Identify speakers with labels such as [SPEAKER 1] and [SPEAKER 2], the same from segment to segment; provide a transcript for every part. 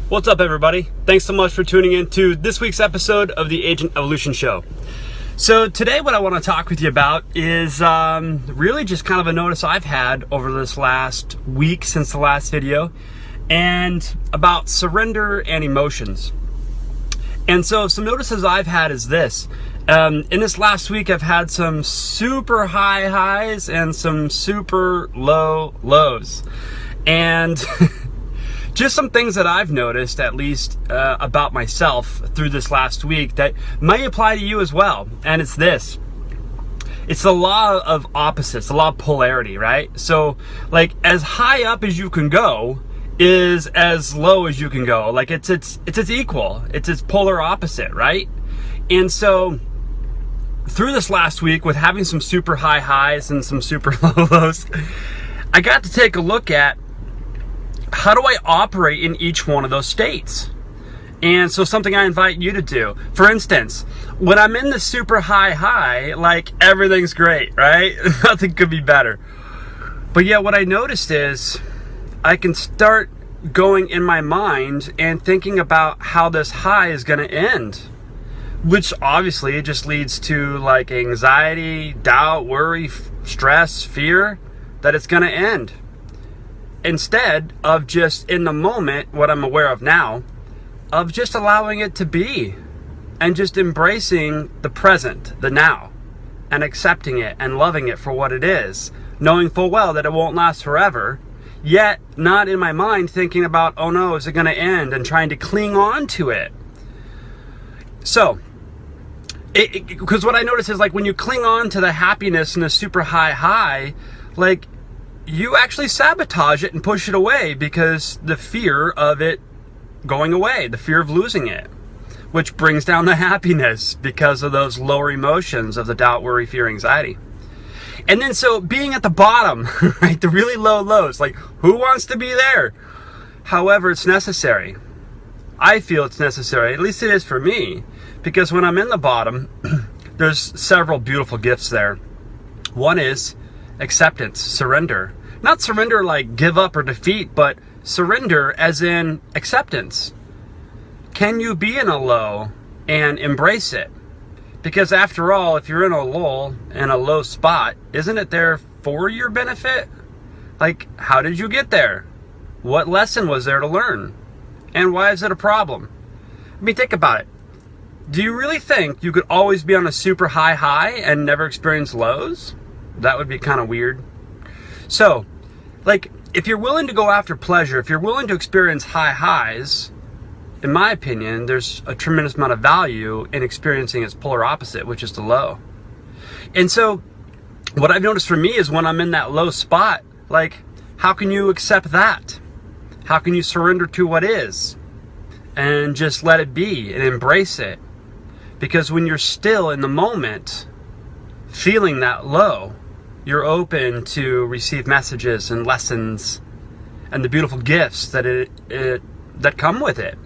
[SPEAKER 1] What's up, everybody? Thanks so much for tuning in to this week's episode of the Agent Evolution Show. So today what I want to talk with you about is really just kind of a notice I've had over this last week since the last video, and about surrender and emotions. And so some notices I've had is this. In this last week, I've had some super high highs and some super low lows. And just some things that I've noticed, at least about myself through this last week, that might apply to you as well. And it's this. It's the law of opposites, the law of polarity, right? So, like, as high up as you can go is as low as you can go. Like, it's its equal. It's its polar opposite, right? And so, through this last week, with having some super high highs and some super low lows, I got to take a look at how do I operate in each one of those states? And so something I invite you to do. For instance, when I'm in the super high, like everything's great, right? Nothing could be better. But yet what I noticed is I can start going in my mind and thinking about how this high is going to end, which obviously it just leads to like anxiety, doubt, worry, stress, fear that it's going to end. Instead of just in the moment, what I'm aware of now, of just allowing it to be and just embracing the present, the now, and accepting it and loving it for what it is, knowing full well that it won't last forever, yet not in my mind thinking about, oh no, is it going to end, and trying to cling on to it. So, because what I notice is like when you cling on to the happiness and the super high, like, you actually sabotage it and push it away because the fear of it going away, the fear of losing it, which brings down the happiness because of those lower emotions of the doubt, worry, fear, anxiety. And then so being at the bottom, right, the really low lows, like who wants to be there? However, it's necessary. I feel it's necessary, at least it is for me, because when I'm in the bottom, there's several beautiful gifts there. One is acceptance, surrender. Not surrender like give up or defeat, but surrender as in acceptance. Can you be in a low and embrace it? Because after all, if you're in a lull, in a low spot, isn't it there for your benefit? Like, how did you get there? What lesson was there to learn? And why is it a problem? I mean, think about it. Do you really think you could always be on a super high and never experience lows? That would be kind of weird. So, like, if you're willing to go after pleasure, if you're willing to experience high highs, in my opinion, there's a tremendous amount of value in experiencing its polar opposite, which is the low. And so, what I've noticed for me is when I'm in that low spot, like, how can you accept that? How can you surrender to what is? And just let it be and embrace it? Because when you're still in the moment, feeling that low, you're open to receive messages and lessons and the beautiful gifts that that come with it.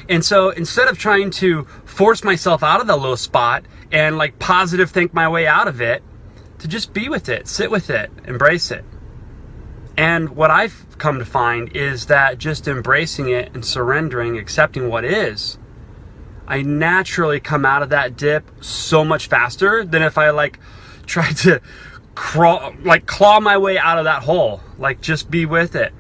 [SPEAKER 1] And so instead of trying to force myself out of the low spot and like positive think my way out of it, to just be with it, sit with it, embrace it. And what I've come to find is that just embracing it and surrendering, accepting what is, I naturally come out of that dip so much faster than if I like try to claw my way out of that hole. Like, just be with it.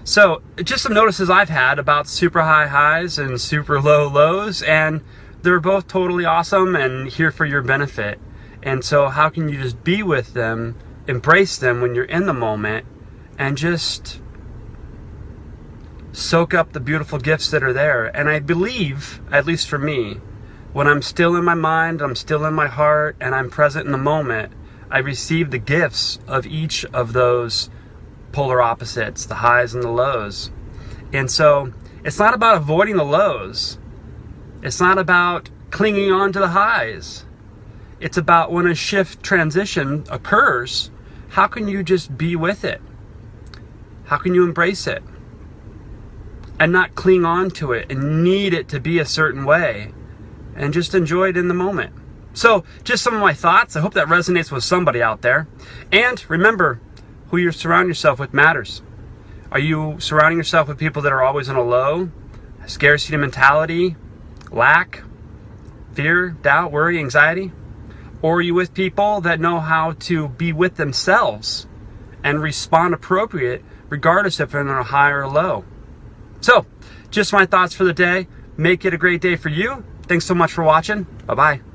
[SPEAKER 1] So just some notices I've had about super high highs and super low lows, and they're both totally awesome and here for your benefit. And so how can you just be with them, embrace them when you're in the moment, and just soak up the beautiful gifts that are there. And I believe, at least for me, when I'm still in my mind, I'm still in my heart, and I'm present in the moment, I receive the gifts of each of those polar opposites, the highs and the lows. And so it's not about avoiding the lows. It's not about clinging on to the highs. It's about when a shift transition occurs, how can you just be with it? How can you embrace it? And not cling on to it and need it to be a certain way, and just enjoy it in the moment. So, just some of my thoughts. I hope that resonates with somebody out there. And remember, who you surround yourself with matters. Are you surrounding yourself with people that are always on a low, scarcity mentality, lack, fear, doubt, worry, anxiety? Or are you with people that know how to be with themselves and respond appropriate regardless if they're on a high or a low? So, just my thoughts for the day. Make it a great day for you. Thanks so much for watching. Bye-bye.